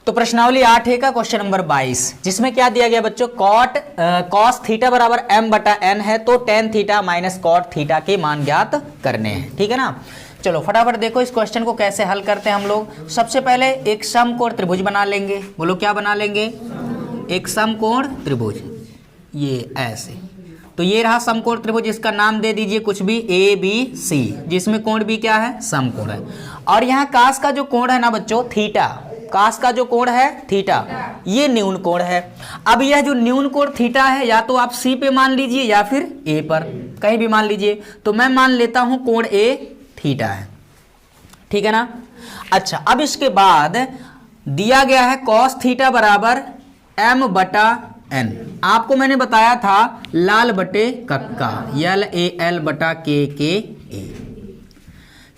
तो प्रश्नावली 8 का क्वेश्चन नंबर 22, जिसमें क्या दिया गया बच्चों, कॉस थीटा बराबर m बटा n है, तो tan theta minus cot theta के मान ज्ञात करने हैं। ठीक है ना। चलो फटाफट देखो इस क्वेश्चन को कैसे हल करते हैं हम लोग। सबसे पहले एक समकोण त्रिभुज बना लेंगे। बोलो क्या बना लेंगे, एक समकोण त्रिभुज, ये ऐसे। तो ये रहा समकोण त्रिभुज, इसका नाम दे दीजिए कुछ भी, ए बी सी, जिसमें कोण भी क्या है, समकोण है। और यहाँ कास का जो कोण है ना बच्चों, थीटा, कास का जो कोण है थीटा, ये न्यून कोण है। अब यह जो न्यून कोण थीटा है, या तो आप सी पे मान लीजिए या फिर ए पर, कहीं भी मान लीजिए। तो मैं मान लेता हूं कोण ए थीटा है। ठीक है ना। अच्छा, अब इसके बाद दिया गया है कॉस थीटा बराबर m बटा n। आपको मैंने बताया था लाल बटे कक्का, यल ए एल बटा के ए।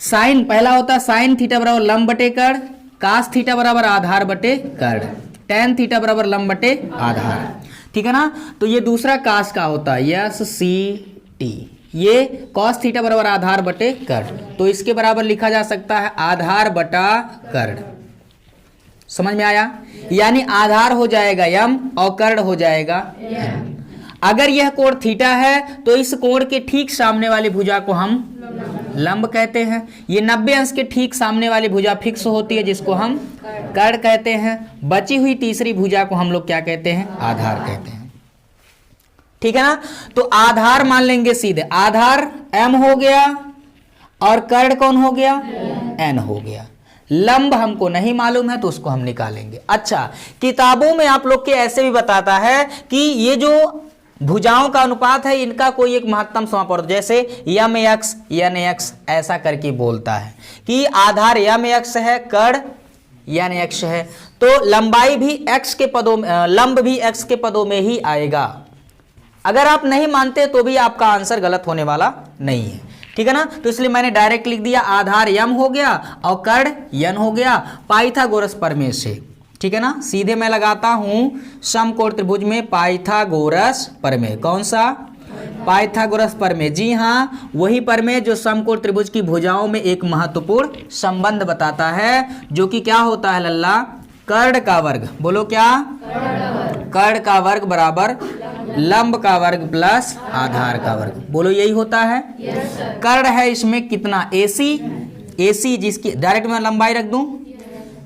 साइन पहला होता है साइन थीटा बराबर लंब बटे कर्ण, कास थीटा बराबर आधार बटे कर्ण, टेन थीटा बराबर लंब बटे आधार। ठीक है ना। तो ये दूसरा कास का होता है यस सी टी, ये कॉस थीटा बराबर आधार बटे कर्ण, तो इसके बराबर लिखा जा सकता है आधार बटा कर्ण। समझ में आया, यानी आधार हो जाएगा यम और कर्ण हो जाएगा एम। अगर यह कोण थीटा है तो इस कोण के ठीक सामने वाली भुजा को हम लंब कहते हैं। ये 90 अंश के ठीक सामने वाली भुजा फिक्स होती है, जिसको हम कर्ण कहते हैं। बची हुई तीसरी भुजा को हम लोग क्या कहते हैं, आधार कहते हैं। ठीक है ना। तो आधार मान लेंगे सीधे, आधार m हो गया और कर्ण कौन हो गया, n हो गया। लंब हमको नहीं मालूम है तो उसको हम निकालेंगे। अच्छा, किताबों में आप लोग के ऐसे भी बताता है कि ये जो भुजाओं का अनुपात है, इनका कोई एक महत्तम समापवर्त, जैसे यम एक्स यन एक्स ऐसा करके बोलता है कि आधार यम एक्स है, कर्ण यन एक्स है, तो लंबाई भी एक्स के पदों में, लंब भी एक्स के पदों में ही आएगा। अगर आप नहीं मानते तो भी आपका आंसर गलत होने वाला नहीं है। ठीक है ना। तो इसलिए मैंने डायरेक्ट लिख दिया आधार यम हो गया और कर्ण यन हो गया, पाइथागोरस प्रमेय से। ठीक है ना। सीधे मैं लगाता हूं समकोण त्रिभुज में पाइथागोरस प्रमेय। कौन सा, पाइथागोरस प्रमेय। जी हाँ, वही प्रमेय जो समकोण त्रिभुज की भुजाओं में एक महत्वपूर्ण संबंध बताता है, जो कि क्या होता है लल्ला, कर्ण का वर्ग। बोलो क्या, कर्ण का वर्ग बराबर लंब का वर्ग प्लस आधार का वर्ग। बोलो यही होता है। कर्ण है इसमें कितना, AC, जिसकी डायरेक्ट मैं लंबाई रख दूं,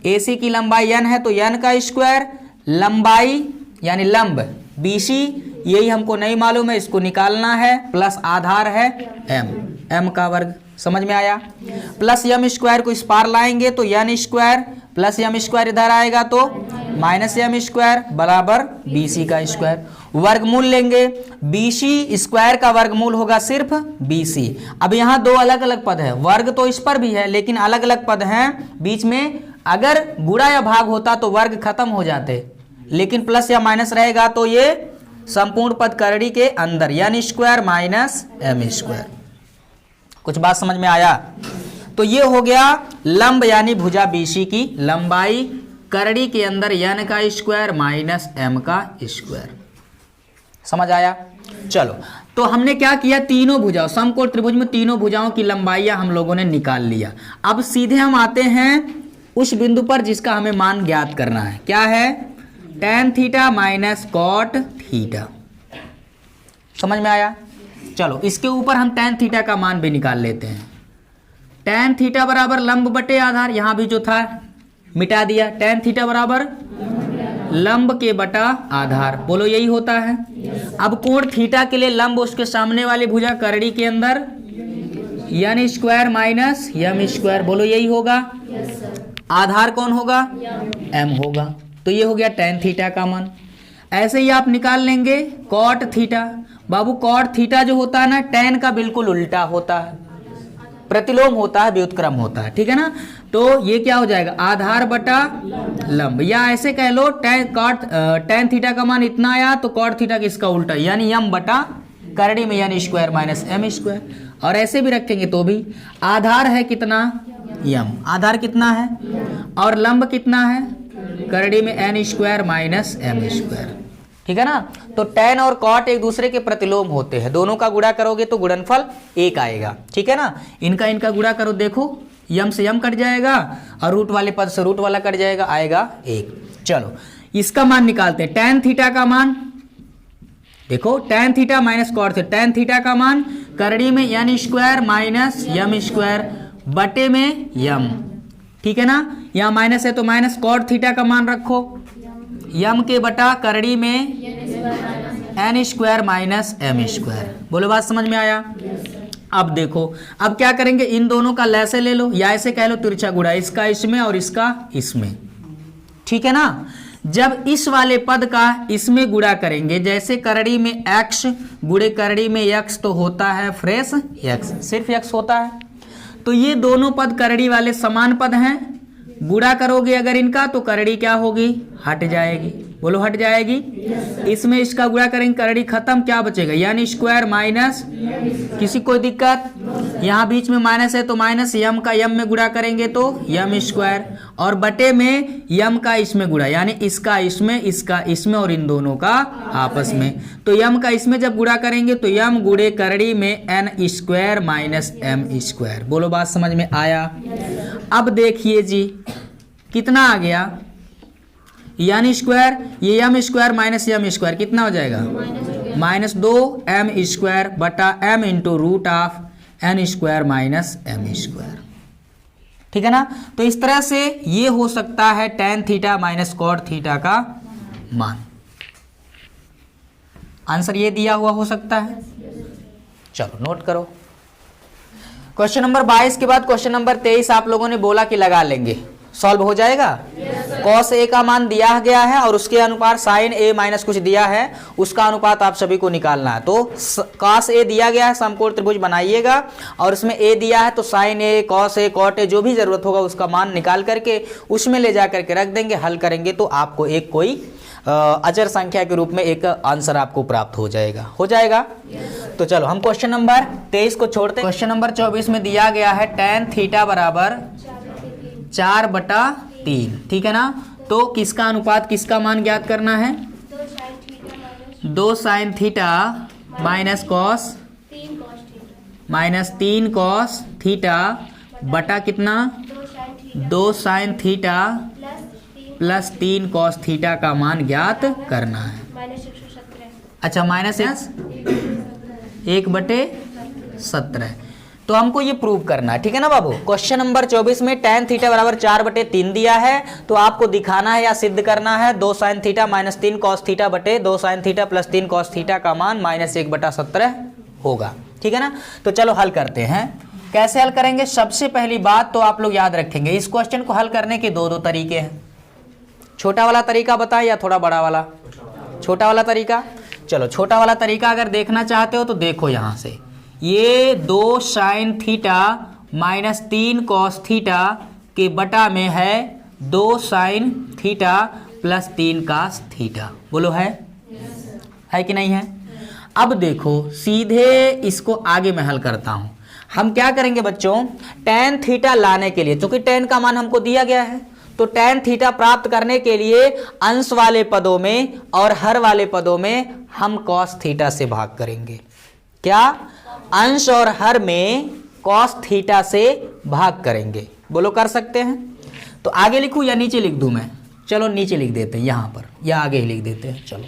AC की लंबाई n है तो n का स्क्वायर, लंबाई यानी लंब BC, यही हमको नहीं मालूम है, इसको निकालना है, प्लस आधार है m का वर्ग। समझ में आया। प्लस यम स्क्वायर को इस पार लाएंगे तो n स्क्वायर प्लस यम स्क्वायर इधर आएगा तो माइनस यम स्क्वायर बराबर BC का स्क्वायर। वर्गमूल लेंगे, BC स्क्वायर का वर्गमूल होगा सिर्फ BC। अब यहाँ दो अलग अलग पद है, वर्ग तो इस पर भी है लेकिन अलग अलग पद हैं बीच में। अगर गुणा या भाग होता तो वर्ग खत्म हो जाते, लेकिन प्लस या माइनस रहेगा तो ये संपूर्ण पद करड़ी के अंदर, यानी स्क्वायर माइनस m स्क्वायर। कुछ बात समझ में आया। तो ये हो गया लंब यानी भुजा BC की लंबाई, करड़ी के अंदर n का स्क्वायर माइनस m का स्क्वायर। समझ आया। चलो, तो हमने क्या किया, तीनों भुजाओं, समकोण त्रिभुज में तीनों भुजाओं की लंबाइयां हम लोगों ने निकाल लिया। अब सीधे हम आते हैं उस बिंदु पर जिसका हमें मान ज्ञात करना है। क्या है, tan theta minus cot theta. समझ में आया। चलो, इसके ऊपर हम टेन थीटा का मान भी निकाल लेते हैं। टेन थीटा बराबर लंब बटे आधार, यहां भी जो था मिटा दिया, टेन थीटा बराबर लंब के बटा आधार। बोलो यही होता है। अब कोण थीटा के लिए लंब उसके सामने वाली भुजा करड़ी के अंदर यानी स्क्वायर माइनस यम स्क्वायर। बोलो यही होगा। आधार कौन होगा, m होगा। तो ये हो गया टेन थीटा का मान। ऐसे ही आप निकाल लेंगे कॉट थीटा। बाबू कॉट थीटा जो होता है ना, टेन का बिल्कुल उल्टा होता है, प्रतिलोम होता है, व्युत्क्रम होता है। ठीक है ना। तो ये क्या हो जाएगा, आधार बटा लंब, या ऐसे कह लो टेन थीटा का मान इतना आया तो कॉट थीटा किसका उल्टा, यानी यम बटा करड़ी में यानी स्क्वायर माइनस m स्क्वायर। और ऐसे भी रखेंगे तो भी आधार है कितना, यम, आधार कितना है और लंब कितना है, करड़ी में n square minus m square. ठीक है ना। तो टेन और कॉट एक दूसरे के प्रतिलोम होते हैं, दोनों का गुणा करोगे तो गुणनफल 1 आएगा। ठीक है ना। इनका गुणा करो, देखो यम से यम कट जाएगा और रूट वाले पद से रूट वाला कट जाएगा, आएगा 1। चलो इसका मान निकालते हैं, tan थीटा का मान देखो, tan theta minus cot theta, tan theta का मान करड़ी में n square minus m square बटे में यम, ठीक है ना। यहाँ माइनस है तो माइनस कॉट थीटा का मान रखो, यम के बटा करड़ी में n square minus m square. बोलो बात समझ में आया। अब देखो, अब क्या करेंगे, इन दोनों का लैसे ले लो या ऐसे कह लो तिरछा गुणा, इसका इसमें और इसका इसमें, ठीक है ना। जब इस वाले पद का इसमें गुणा करेंगे, जैसे करड़ी में x गुणे करड़ी में x तो होता है फ्रेश x, सिर्फ x होता है, तो ये दोनों पद करड़ी वाले समान पद हैं। गुणा करोगे अगर इनका तो करड़ी क्या होगी, हट जाएगी। बोलो हट जाएगी। इसमें इसका गुणा करेंगे, करड़ी खत्म, क्या बचेगा, यानी स्क्वायर माइनस, किसी कोई दिक्कत, यहाँ बीच में माइनस है तो माइनस, यम का यम में गुणा करेंगे तो यम स्क्वायर, और बटे में यम का इसमें गुणा, यानी इसका इसमें इसका इसमें और इन दोनों का आपस में, तो यम का इसमें जब गुणा करेंगे तो यम गुणे करड़ी में n square minus m square. बोलो बात समझ में आया। अब देखिए जी कितना आ गया, यानी स्क्वायर, ये m square minus m square कितना हो जाएगा, माइनस 2m स्क्वायर बटा m into root of n square minus m square, ठीक है ना। तो इस तरह से ये हो सकता है tan theta minus cot theta का मान। आंसर ये दिया हुआ हो सकता है। चलो नोट करो। क्वेश्चन नंबर 22 के बाद क्वेश्चन नंबर 23 आप लोगों ने बोला कि लगा लेंगे, सॉल्व हो जाएगा। कॉस ए का मान दिया गया है और उसके अनुपात साइन ए माइनस कुछ दिया है, उसका अनुपात आप सभी को निकालना है। तो कॉस ए दिया गया है, समकोण त्रिभुज बनाइएगा, और उसमें ए दिया है तो sine A, cos A, cot A, जो भी जरूरत होगा उसका मान निकाल करके उसमें ले जा करके रख देंगे। हल करेंगे तो आपको एक कोई अचर संख्या के रूप में एक आंसर आपको प्राप्त हो जाएगा, हो जाएगा। तो चलो हम क्वेश्चन नंबर 23 को छोड़ते हैं। क्वेश्चन नंबर 24 में दिया गया है tan थीटा बराबर 4/3, ठीक है ना। तो किसका अनुपात, किसका मान ज्ञात करना है, 2 sine theta minus cos minus 3 cos theta बटा कितना, 2 sine theta plus 3 cos theta का मान ज्ञात करना है। अच्छा माइनस 1/17, तो हमको ये प्रूव करना है, ठीक है ना बाबू। क्वेश्चन नंबर 24 में tan थीटा बराबर 4/3 दिया है, तो आपको दिखाना है या सिद्ध करना है 2 sine theta minus 3 cos theta बटे 2 sine theta plus 3 cos theta का मान माइनस 1/17 होगा, ठीक है ना। तो चलो हल करते हैं। कैसे हल करेंगे, सबसे पहली बात तो आप लोग याद रखेंगे, इस क्वेश्चन को हल करने के दो तरीके हैं। छोटा वाला तरीका बताएं या थोड़ा बड़ा वाला, छोटा वाला तरीका। चलो छोटा वाला तरीका अगर देखना चाहते हो तो देखो, यहाँ से ये 2 sine theta minus 3 cos theta के बटा में है 2 sine theta plus 3 cos theta. बोलो है कि नहीं है। अब देखो सीधे इसको आगे मैं हल करता हूं। हम क्या करेंगे बच्चों, tan थीटा लाने के लिए, क्योंकि tan का मान हमको दिया गया है, तो tan थीटा प्राप्त करने के लिए अंश वाले पदों में और हर वाले पदों में हम cos थीटा से भाग करेंगे। क्या, अंश और हर में cos थीटा से भाग करेंगे। बोलो कर सकते हैं। तो आगे लिखूं या नीचे लिख दूं मैं, चलो नीचे लिख देते हैं यहाँ पर, या आगे ही लिख देते हैं। चलो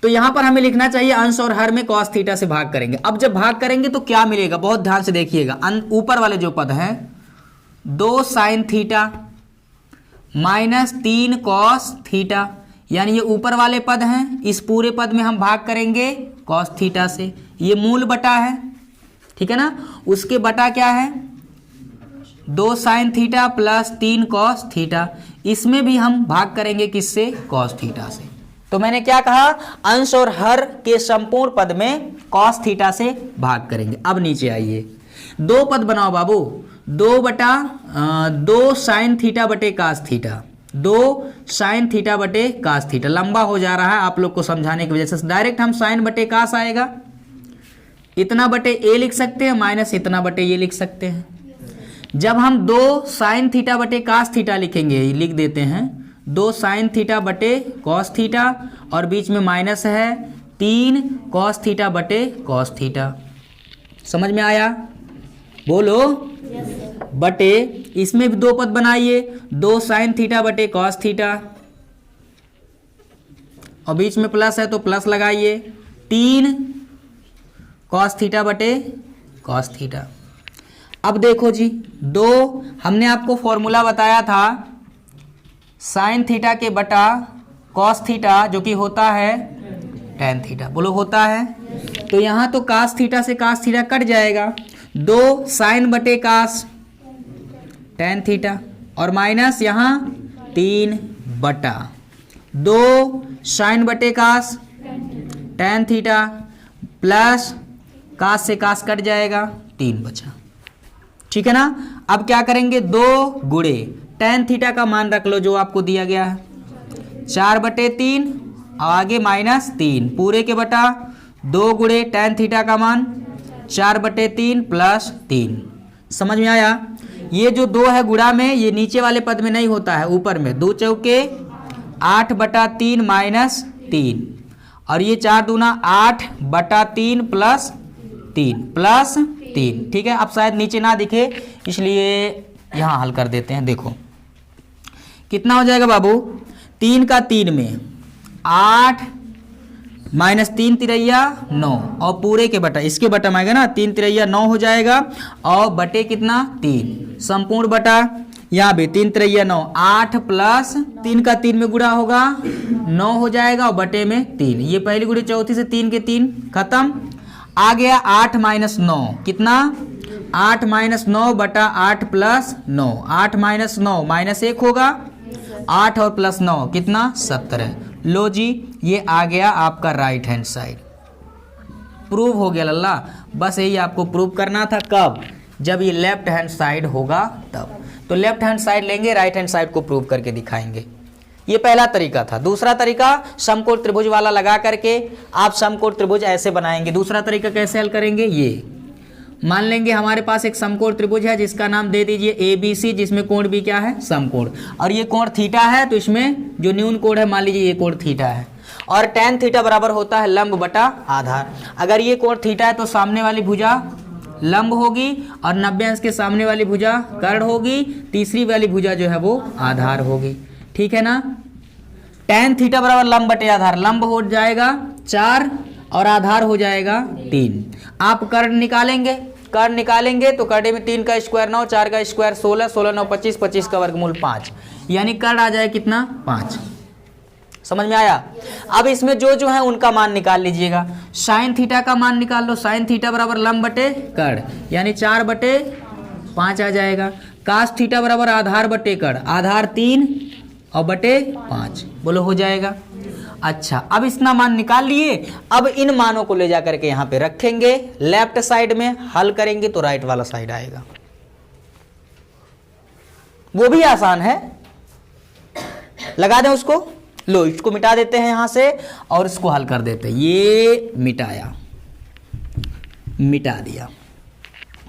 तो यहाँ पर हमें लिखना चाहिए अंश और हर में cos थीटा से भाग करेंगे। अब जब भाग करेंगे तो क्या मिलेगा, बहुत ध्यान से देखिएगा। ऊपर वाले जो पद हैं 2 sine theta minus 3 cos theta, यानी ये ऊपर वाले पद हैं, इस पूरे पद में हम भाग करेंगे कॉस थीटा से। ये मूल बटा है, ठीक है ना। उसके बटा क्या है, 2 sine theta plus 3 cos theta, इसमें भी हम भाग करेंगे किससे, कॉस थीटा से। तो मैंने क्या कहा, अंश और हर के संपूर्ण पद में कॉस थीटा से भाग करेंगे। अब नीचे आइए, 2 पद बनाओ बाबू, 2 साइन थीटा बटे कास थीटा, 2 साइन थीटा बटे कास थीटा। लंबा हो जा रहा है आप लोग को समझाने की वजह से, डायरेक्ट हम साइन बटे कास आएगा, इतना बटे ए लिख सकते हैं, माइनस इतना बटे ये लिख सकते हैं। जब हम 2 साइन थीटा बटे कास थीटा लिखेंगे, लिख देते हैं 2 साइन थीटा बटे कॉस थीटा, और बीच में माइनस है 3 कॉस थीटा बटे कॉस थीटा। समझ में आया। बोलो बटे, इसमें भी 2 पद बनाइए, 2 साइन थीटा बटे कॉस थीटा, और बीच में प्लस है तो प्लस लगाइए, 3 कॉस थीटा बटे कॉस थीटा। अब देखो जी, 2 हमने आपको फॉर्मूला बताया था साइन थीटा के बटा कॉस थीटा जो कि होता है टेन थीटा, बोलो होता है। तो यहाँ तो कास थीटा से कास थीटा कट जाएगा, 2 साइन बटे कास टेन थीटा, और माइनस यहाँ 3 बटा 2 साइन बटे कास टेन थीटा, प्लस कास से कास कट जाएगा, 3 बचा। ठीक है ना। अब क्या करेंगे, 2 गुणे टेन थीटा का मान रख लो जो आपको दिया गया है, 4/3, आगे -3 पूरे के बटा 2 गुणे टेन थीटा का मान 4/3 प्लस 3। समझ में आया। ये जो 2 है गुणा में, ये नीचे वाले पद में नहीं होता है, ऊपर में 2 चौके 8/3 -3, और ये 4 दूना 8/3 प्लस 3 ठीक है। अब शायद नीचे ना दिखे इसलिए यहाँ हल कर देते हैं। देखो कितना हो जाएगा बाबू, 3 का 3 में 8 -3 तिरैया 9, और पूरे के बटा इसके बटा में आएगा ना, 3 तिरैया 9 हो जाएगा, और बटे कितना 3, संपूर्ण बटा यहाँ भी 3 तिरैया 9, 8 प्लस 3 का 3 में गुणा होगा 9 हो जाएगा, और बटे में 3, ये पहली गुणे चौथी से 3 के 3 खत्म। आ गया 8 - 9 कितना, 8 - 9 बटा 8 प्लस 9, 8 - 9 -1 होगा, 8 और प्लस 9 कितना 17। लो जी, ये आ गया आपका राइट हैंड साइड, प्रूव हो गया लल्ला। बस यही आपको प्रूव करना था, कब, जब ये लेफ्ट हैंड साइड होगा तब। तो लेफ्ट हैंड साइड लेंगे, राइट हैंड साइड को प्रूव करके दिखाएंगे। ये पहला तरीका था। दूसरा तरीका समकोण त्रिभुज वाला लगा करके आप समकोण त्रिभुज ऐसे बनाएंगे। दूसरा तरीका कैसे हल करेंगे, ये मान लेंगे हमारे पास एक समकोण त्रिभुज है जिसका नाम दे दीजिए ABC, जिसमें कोण भी क्या है, समकोण, और ये कोण थीटा है, तो इसमें जो न्यून कोण है मान लीजिए ये कोण थीटा है, और tan थीटा बराबर होता है लंब बटा आधार। अगर ये कोण थीटा है तो सामने वाली भुजा लंब होगी, और 90 अंश के सामने वाली भुजा कर्ण होगी, तीसरी वाली भुजा जो है वो आधार होगी। ठीक है ना। tan थीटा बराबर लंब बटे आधार, लंब हो जाएगा 4 और आधार हो जाएगा 3। आप कर्ण निकालेंगे, कर्ण निकालेंगे तो कर्ण में 3 का स्क्वायर 9, 4 का स्क्वायर 16, 16 9 25, 25 का वर्गमूल 5, यानी कर्ण आ जाए कितना 5। समझ में आया। अब इसमें जो है उनका मान निकाल लीजिएगा। साइन थीटा का मान निकाल लो, साइन थीटा बराबर लंब बटे कर्ण, यानी 4/5 आ जाएगा। कास थीटा बराबर आधार बटे कर्ण, आधार 3 और बटे 5, बोलो हो जाएगा। अच्छा, अब इतना मान निकाल लिए। अब इन मानों को ले जा करके यहाँ पे रखेंगे, लेफ्ट साइड में हल करेंगे तो राइट वाला साइड आएगा। वो भी आसान है, लगा दें उसको। लो इसको मिटा देते हैं यहां से और इसको हल कर देते हैं। ये मिटाया, मिटा दिया।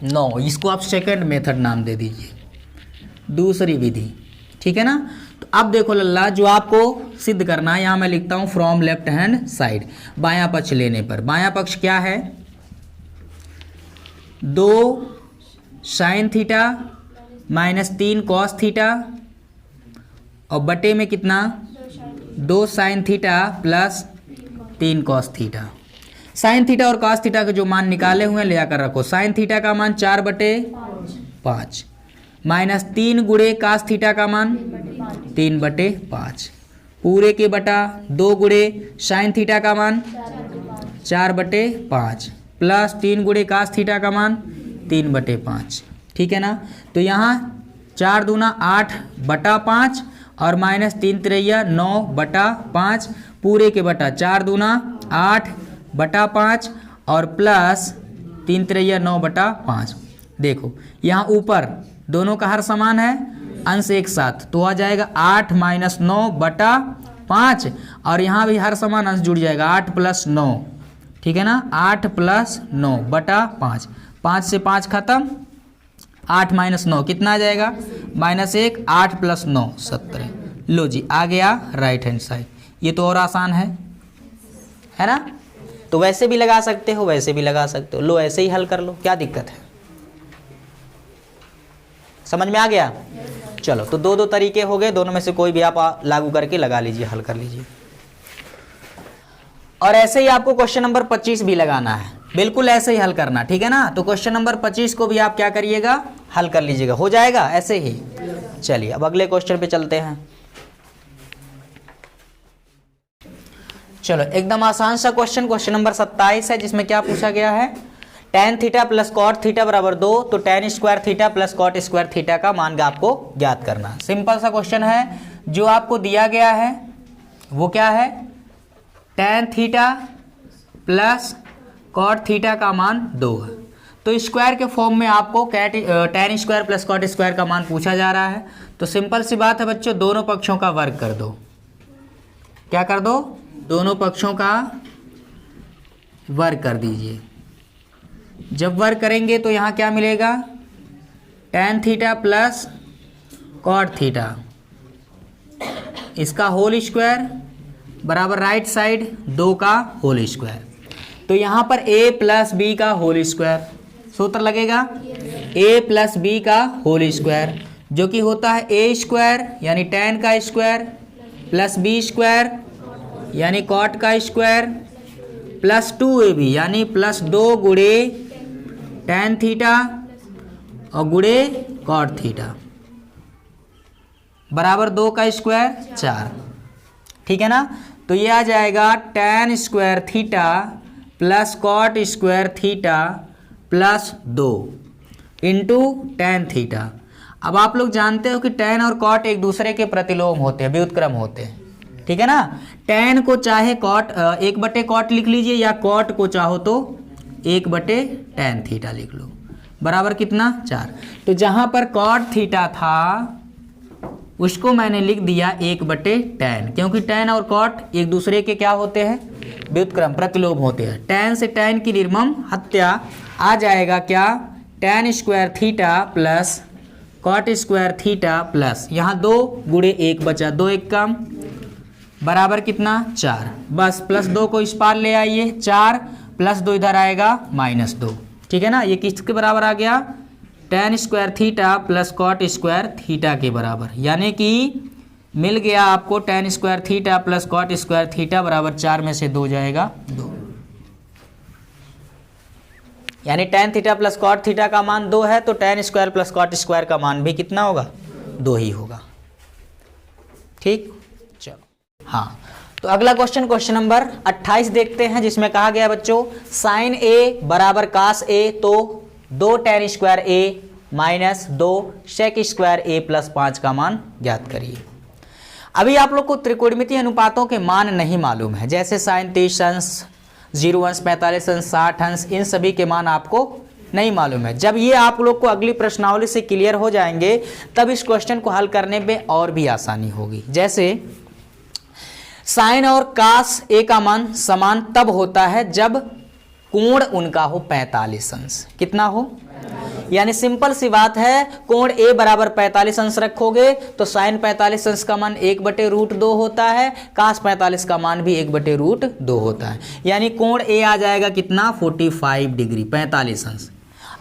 नो, इसको आप सेकंड मेथड नाम दे दीजिए, दूसरी विधि। ठीक है ना। तो अब देखो लल्ला, जो आपको सिद्ध करना है, यहां मैं लिखता हूं फ्रॉम लेफ्ट हैंड साइड, बायां पक्ष लेने पर। बायां पक्ष क्या है, 2 साइन थीटा -3 कॉस थीटा, और बटे में कितना 2 sine theta plus 3 cos theta. Sine theta और कॉस थीटा के जो मान निकाले हुए हैं ले आकर रखो। साइन थीटा का मान 4/5 -3 गुणे कास थीटा का मान 3/5 पूरे के बटा 2 गुणे साइन थीटा का मान 4/5 प्लस 3 गुणे कास थीटा का मान 3/5। ठीक है ना। तो यहाँ 4 दूना 8/5 और -3 तिरैया 9/5 पूरे के बटा 4 दूना 8/5 और प्लस 3 तिरैया 9/5। देखो यहाँ ऊपर दोनों का हर समान है, अंश एक साथ, तो आ जाएगा 8 - 9/5, और यहाँ भी हर समान अंश जुड़ जाएगा 8 + 9। ठीक है ना। 8 + 9/5, 5 से 5 खत्म, 8 - 9 कितना आ जाएगा -1, 8 + 9 17। लो जी, आ गया राइट हैंड साइड। ये तो और आसान है ना। तो वैसे भी लगा सकते हो, वैसे भी लगा सकते हो। लो ऐसे ही हल कर लो, क्या दिक्कत है। समझ में आ गया? चलो तो दो तरीके हो गए, दोनों में से कोई भी आप लागू करके लगा लीजिए, हल कर लीजिए। और ऐसे ही आपको क्वेश्चन नंबर 25 भी लगाना है, बिल्कुल ऐसे ही हल करना, ठीक है ना। तो क्वेश्चन नंबर 25 को भी आप क्या करिएगा, हल कर लीजिएगा, हो जाएगा ऐसे ही। चलिए अब अगले क्वेश्चन पे चलते हैं। चलो एकदम आसान सा क्वेश्चन, क्वेश्चन नंबर 27 है, जिसमें क्या पूछा गया है, tan theta plus cot theta बराबर 2, तो tan square theta plus cot square theta का मान आपको ज्ञात करना। सिंपल सा क्वेश्चन है, जो आपको दिया गया है वो क्या है, tan theta plus cot theta का मान 2 है। तो स्क्वायर के फॉर्म में आपको tan square plus cot square का मान पूछा जा रहा है। तो सिंपल सी बात है बच्चों, दोनों पक्षों का वर्ग कर दो। क्या कर दो, दोनों पक्षों का वर्ग कर दीजिए। जब वर्ग करेंगे तो यहाँ क्या मिलेगा, tan theta plus cot theta, इसका होल स्क्वायर बराबर राइट साइड 2 का होल स्क्वायर। तो यहाँ पर a प्लस बी का होल स्क्वायर सूत्र लगेगा, a प्लस बी का होल स्क्वायर, जो कि होता है a स्क्वायर यानी tan का स्क्वायर प्लस b स्क्वायर यानी कॉट का स्क्वायर प्लस 2ab यानी प्लस 2 गुणे tan थीटा और गुणे कॉट थीटा बराबर 2 का स्क्वायर 4, ठीक है ना। तो ये आ जाएगा tan square theta plus cot square theta plus 2 into tan theta. अब आप लोग जानते हो कि tan और कॉट एक दूसरे के प्रतिलोम होते हैं, व्युत्क्रम होते हैं, ठीक है ना। tan को चाहे कॉट 1/कॉट लिख लीजिए, या कॉट को चाहो तो 1/tan थीटा लिख लो, बराबर कितना 4। तो जहां पर कॉट थीटा था उसको मैंने लिख दिया 1/tan, क्योंकि tan और कॉट एक दूसरे के क्या होते हैं, व्युत्क्रम प्रतिलोम होते हैं। tan से tan की निर्मम हत्या, आ जाएगा क्या, tan square theta plus cot square theta plus यहाँ 2 गुणे 1 बचा, 2 1 कम बराबर कितना 4। बस प्लस 2 को इस पार ले आइए, 4 प्लस 2 इधर आएगा -2, ठीक है ना। ये किसके बराबर आ गया, tan square theta plus cot square theta के बराबर, यानी कि मिल गया आपको tan square theta plus cot square theta बराबर 4 में से 2 जाएगा 2, यानी tan theta plus cot theta का मान 2 है, तो tan square plus cot square का मान भी कितना होगा, 2 ही होगा, ठीक। चलो हाँ, तो अगला क्वेश्चन, क्वेश्चन नंबर 28 देखते हैं, जिसमें कहा गया बच्चों साइन ए बराबर कास ए, तो 2 tan स्क्वायर ए माइनस 2 सेक स्क्वायर ए प्लस 5 का मान ज्ञात करिए। अभी आप लोग को त्रिकोणमितीय अनुपातों के मान नहीं मालूम है, जैसे साइन 30 अंश, 0 अंश, 45 अंश, 60 अंश, इन सभी के मान आपको नहीं मालूम है। जब ये आप लोग को अगली प्रश्नावली से क्लियर हो जाएंगे तब इस क्वेश्चन को हल करने में और भी आसानी होगी। जैसे साइन और कास ए का मान समान तब होता है जब कोण उनका हो 45 अंश, कितना हो, यानी सिंपल सी बात है, कोण ए बराबर 45 अंश रखोगे तो साइन 45 अंश का मान 1/√2 होता है, कास 45 का मान भी 1/√2 होता है, यानी कोण ए आ जाएगा कितना 45 डिग्री 45 अंश।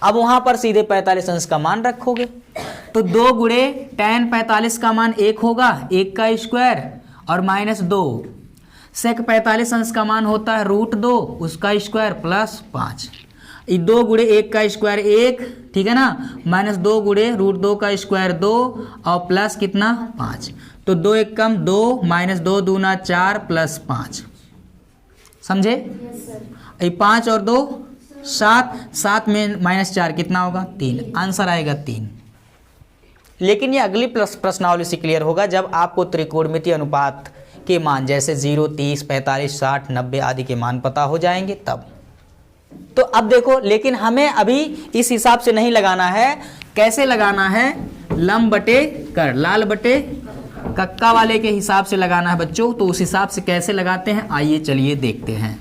अब वहां पर सीधे 45 अंश का मान रखोगे तो 2 गुणे tan 45 का मान 1 होगा, 1 का स्क्वायर और -2, सेक 45 अंश का मान होता है √2, उसका स्क्वायर प्लस 5, 2 गुणे 1 का स्क्वायर 1, ठीक है ना, -2 गुणे √2 का स्क्वायर 2 और प्लस कितना 5, तो 2 1 कम 2, -2 दूना 4 प्लस 5, समझे। ये 5 और 2 7, 7 में -4 कितना होगा 3, आंसर आएगा 3। लेकिन ये अगली प्रश्नावली से क्लियर होगा जब आपको त्रिकोणमितीय अनुपात के मान जैसे 0, 30, 45, 60, 90 आदि के मान पता हो जाएंगे तब। तो अब देखो, लेकिन हमें अभी इस हिसाब से नहीं लगाना है, कैसे लगाना है, लंब बटे कर, लाल बटे कक्का वाले के हिसाब से लगाना है बच्चों। तो उस हिसाब से कैसे लगाते हैं, आइए चलिए देखते हैं।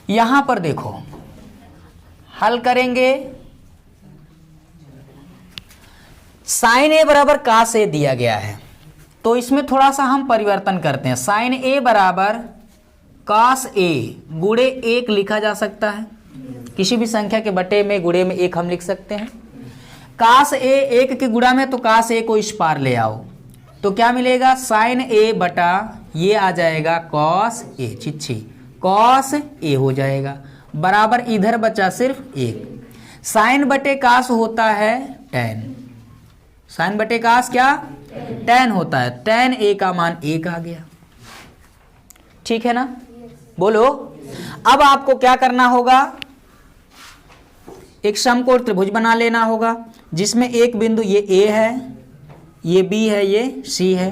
यहां पर देखो, हल करेंगे, साइन ए बराबर कास ए दिया गया है, तो इसमें थोड़ा सा हम परिवर्तन करते हैं। साइन ए बराबर कास ए गुणे 1 लिखा जा सकता है, किसी भी संख्या के बटे में गुणे में 1 हम लिख सकते हैं। काश ए 1 के गुणा में, तो काश ए को इस पार ले आओ तो क्या मिलेगा, साइन ए बटा ये आ जाएगा कॉस ए, छिछी कॉस ए हो जाएगा, बराबर इधर बचा सिर्फ 1। साइन बटे काश होता है tan, साइन बटे काश क्या tan होता है, tan ए का मान 1 आ गया। ठीक है ना, बोलो। अब आपको क्या करना होगा, एक समकोण त्रिभुज बना लेना होगा जिसमें एक बिंदु ये A है, ये B है, ये C है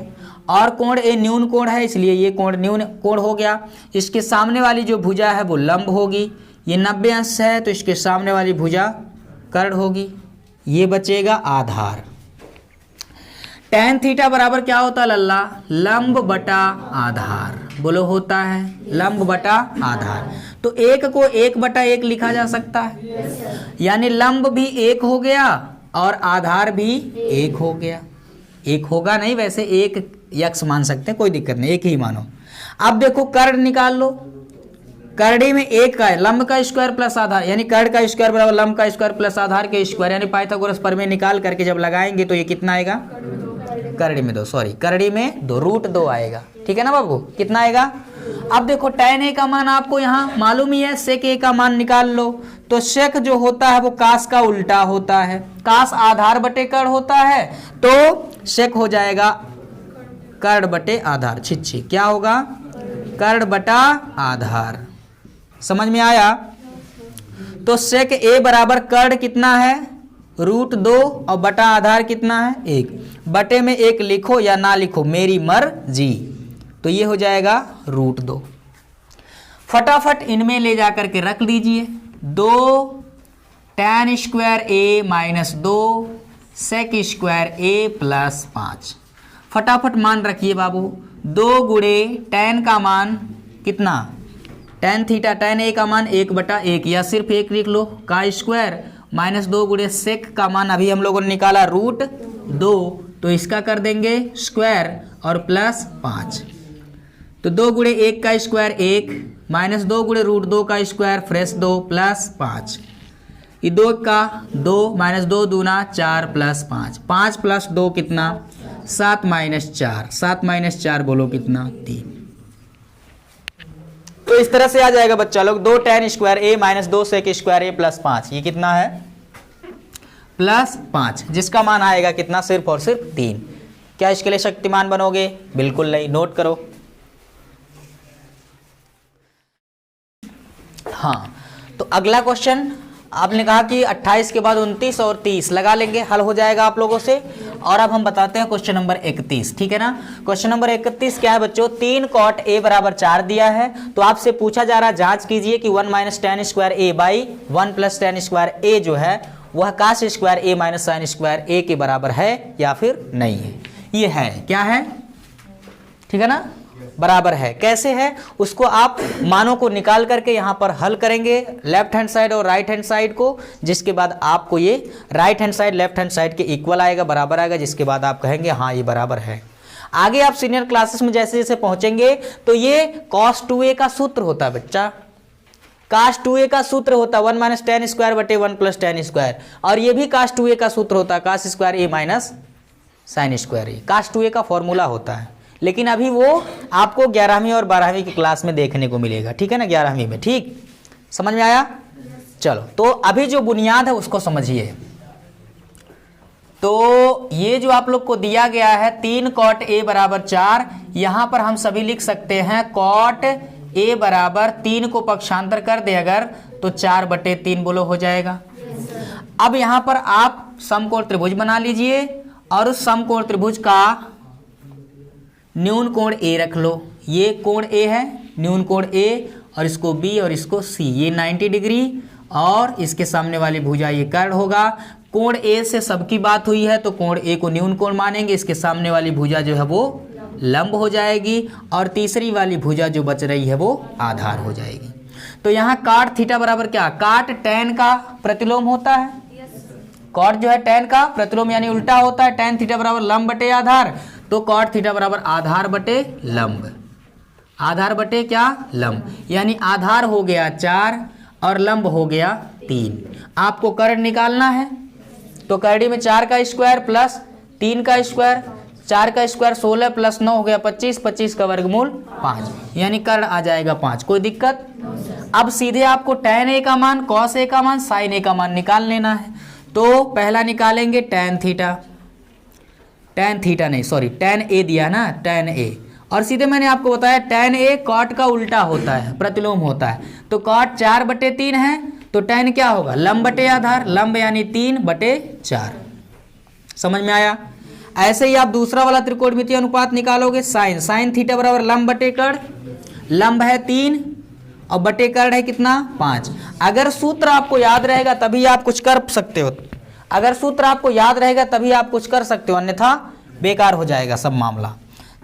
और कोण A न्यून कोण है, इसलिए ये कोण न्यून कोण हो गया। इसके सामने वाली जो भुजा है वो लंब होगी, ये 90 अंश है तो इसके सामने वाली भुजा कर्ण होगी। ये बचेगा आधार। tan थीटा बराबर क्या होता है लल्ला, लंब बटा आधार। बोलो होता है लंब बटा आधार। तो 1 को 1/1 लिखा जा सकता है, यानी लंब भी 1 हो गया और आधार भी 1 हो गया। 1 होगा नहीं, वैसे 1 यक्ष मान सकते हैं, कोई दिक्कत नहीं, 1 ही मानो। अब देखो कर्ण निकाल लो, करड़ी में 1 का है, लंब का स्क्वायर प्लस आधार, यानी कर्ण का स्क्वायर बराबर लंब का स्क्वायर प्लस आधार के स्क्वायर, यानी पाइथागोरस प्रमेय निकाल करके जब लगाएंगे तो ये कितना आएगा, करड़ी में 2, सॉरी करड़ी में 2 √2 आएगा। ठीक है ना बाबू, कितना आएगा। अब देखो tan a का मान आपको यहाँ मालूम ही है, sec a का मान निकाल लो। तो sec जो होता है वो काश का उल्टा होता है, काश आधार बटे कर्ण होता है, तो sec हो जाएगा कर्ण बटे आधार, छिछी क्या होगा, कर्ण बटा आधार। समझ में आया। तो sec a बराबर कर्ण कितना है, √2 और बटा आधार कितना है 1। बटे में 1 लिखो या ना लिखो मेरी मर्जी, तो ये हो जाएगा √2। फटाफट इनमें ले जाकर के रख दीजिए, 2 tan square a minus 2 sec square a plus 5। फटाफट मान रखिए बाबू, 2 गुणे tan का मान कितना, tan थीटा tan a का मान 1/1 या सिर्फ 1 लिख लो का स्क्वायर, माइनस 2 गुणे sec का मान अभी हम लोगों ने निकाला √2, तो इसका कर देंगे स्क्वायर और प्लस 5। तो 2 गुणे 1 का स्क्वायर 1 माइनस 2 गुणे √2 का स्क्वायर फ्रेश 2 प्लस 5। ये 2 का 2 माइनस 2 दूना 4 प्लस 5, 5 प्लस 2 कितना 7 माइनस 4, 7 माइनस 4 बोलो कितना 3। तो इस तरह से आ जाएगा बच्चा लोग, 2 tan square a minus 2 sec square a plus 5, ये कितना है प्लस 5, जिसका मान आएगा कितना, सिर्फ और सिर्फ 3। क्या इसके लिए शक्तिमान बनोगे, बिल्कुल नहीं, नोट करो। हाँ, तो अगला क्वेश्चन आपने कहा कि 28 के बाद 29 और 30 लगा लेंगे, हल हो जाएगा आप लोगों से। और अब हम बताते हैं क्वेश्चन नंबर 31। ठीक है ना, क्वेश्चन नंबर 31 क्या है बच्चों, 3 cot a बराबर 4 दिया है। तो आपसे पूछा जा रहा है, जांच कीजिए कि 1 minus tan square a by 1 plus tan square a जो है वह काश square a minus sine square a के बराबर है या फिर नहीं है। ये है, क्या है, ठीक है ना, बराबर है। कैसे है, उसको आप मानों को निकाल करके यहाँ पर हल करेंगे, लेफ्ट हैंड साइड और राइट हैंड साइड को, जिसके बाद आपको ये right hand side left hand side के इक्वल आएगा, बराबर आएगा, जिसके बाद आप कहेंगे हाँ ये बराबर है। आगे आप सीनियर क्लासेस में जैसे जैसे पहुंचेंगे तो ये cos 2a का सूत्र होता है बच्चा, cos 2a का सूत्र होता है 1 माइनस tan स्क्वायर बटे 1 प्लस tan स्क्वायर, और ये भी cos 2a का सूत्र होता है cos square a minus sine square a, cos 2a का फॉर्मूला होता है। लेकिन अभी वो आपको 11वीं और 12वीं की क्लास में देखने को मिलेगा, ठीक है ना, 11वीं में। ठीक, समझ में आया। चलो, तो अभी जो बुनियाद है उसको समझिए। तो ये जो आप लोग को दिया गया है 3 cot a बराबर 4, यहां पर हम सभी लिख सकते हैं cot a बराबर 3 को पक्षांतर कर दे अगर, तो 4/3 बोलो हो जाएगा। अब यहां पर आप समकोण त्रिभुज बना लीजिए और उस समकोण त्रिभुज का न्यून कोण a रख लो। ये कोण a है, न्यून कोण a, और इसको b और इसको c, ये 90 डिग्री, और इसके सामने वाली भुजा ये कर्ण होगा। कोण a से सबकी बात हुई है तो कोण a को न्यून कोण मानेंगे, इसके सामने वाली भुजा जो है वो लंब हो जाएगी, और तीसरी वाली भुजा जो बच रही है वो आधार हो जाएगी। तो यहाँ काट थीटा बराबर क्या, काट tan का प्रतिलोम होता है, कॉट जो है tan का प्रतिलोम यानी उल्टा होता है, tan थीटा बराबर लंब बटे आधार, तो कॉट थीटा बराबर आधार बटे लंब, आधार बटे क्या, लंब, यानी आधार हो गया 4 और लंब हो गया 3। आपको कर्ण निकालना है तो करड़ी में 4 का स्क्वायर प्लस 3 का स्क्वायर, 4 का स्क्वायर 16 प्लस 9 हो गया 25, 25 का वर्गमूल 5, यानी कर्ण आ जाएगा 5। कोई दिक्कत? अब सीधे आपको tan a का मान, cos a का मान, sin a का मान निकाल लेना है। तो पहला निकालेंगे tan a दिया ना, tan a, और सीधे मैंने आपको बताया tan a cot का उल्टा होता है, प्रतिलोम होता है। तो cot 4/3 है तो tan क्या होगा? लंब बटे आधार, लंब यानी 3/4। समझ में आया? ऐसे ही आप दूसरा वाला त्रिकोणमितीय अनुपात निकालोगे, sin थीटा बराबर लंब बटे कर्ण, लंब है 3 और बटे कर्ण है कितना? 5। अगर सूत्र आपको याद रहेगा तभी आप कुछ कर सकते हो, अगर सूत्र आपको याद रहेगा तभी आप कुछ कर सकते हो, अन्यथा बेकार हो जाएगा सब मामला।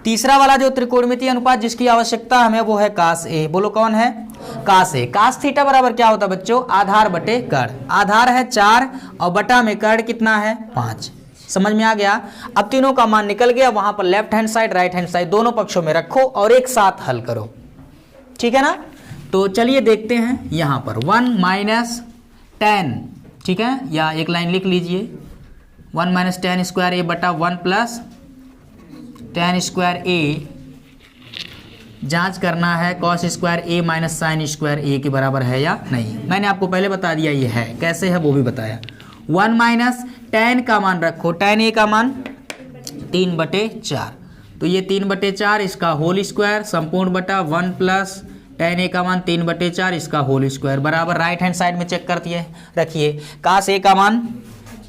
तीसरा वाला जो त्रिकोणमितीय अनुपात जिसकी आवश्यकता हमें वो है cos a। बोलो कौन है? cos a। cos थीटा बराबर क्या होता है बच्चों? आधार बटे कर्ण। आधार है 4 और बटा में कर्ण कितना है? 5। समझ में आ गया? अब तीनों का मान निकल गया, वहां पर left hand side right hand side दोनों पक्षों में रखो और एक साथ हल करो, ठीक है ना? तो चलिए देखते हैं यहां पर 1 माइनस tan, ठीक है, या एक लाइन लिख लीजिए 1 माइनस tan स्क्वायर a बटा 1 प्लस tan स्क्वायर a, जांच करना है cos square a minus sine square a के बराबर है या नहीं। मैंने आपको पहले बता दिया ये है, कैसे है वो भी बताया। 1 माइनस tan का मान रखो, tan a का मान 3/4, तो ये 3/4 इसका होल स्क्वायर संपूर्ण बटा 1 प्लस tan a का मान 3/4 इसका होल स्क्वायर बराबर राइट हैंड साइड में चेक कर दिए रखिए। cos a का मान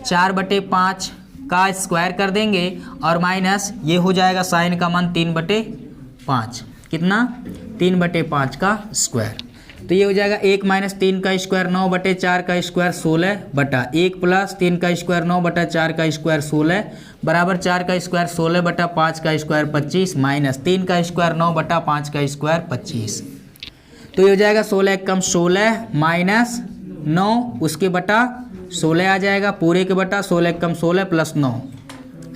4/5 का स्क्वायर कर देंगे और माइनस ये हो जाएगा साइन का मान 3/5, कितना? 3/5 का स्क्वायर, तो ये हो जाएगा 1 माइनस 3 का स्क्वायर 9/4 का स्क्वायर 16 बटा 1 प्लस 3 का स्क्वायर 9/4 का स्क्वायर 16 बराबर 4 का स्क्वायर 16/5 का स्क्वायर 25 माइनस 3 का स्क्वायर 9/5 का स्क्वायर 25। तो ये हो जाएगा 16 एकम 16 माइनस 9 उसके बटा 16 आ जाएगा, पूरे के बटा 16 एकम 16 प्लस 9।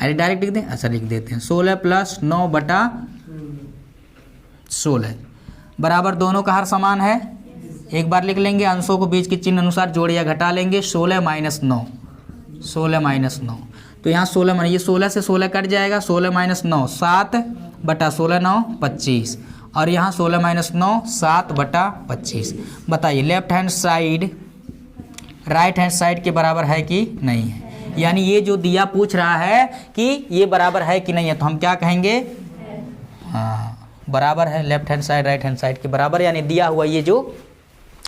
अरे डायरेक्ट लिख दें? अच्छा लिख देते हैं 16 प्लस 9/16 बराबर दोनों का हर समान है। एक बार लिख लेंगे, अंशों को बीच के चिन्ह अनुसार जोड़ या घटा लेंगे। 16 माइनस 9, 16 माइनस 9, तो यहाँ 16 माइनस, ये 16 से 16 कट जाएगा, 16 माइनस 9 7/16 9 25, और यहाँ 16 माइनस 9 7/25। बताइए left hand side right hand side के बराबर है कि नहीं है? यानी ये जो दिया पूछ रहा है कि ये बराबर है कि नहीं है, तो हम क्या कहेंगे? हाँ बराबर है, left hand side right hand side के बराबर, यानी दिया हुआ ये जो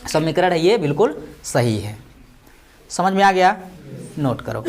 समीकरण है ये बिल्कुल सही है। समझ में आ गया? नोट करो।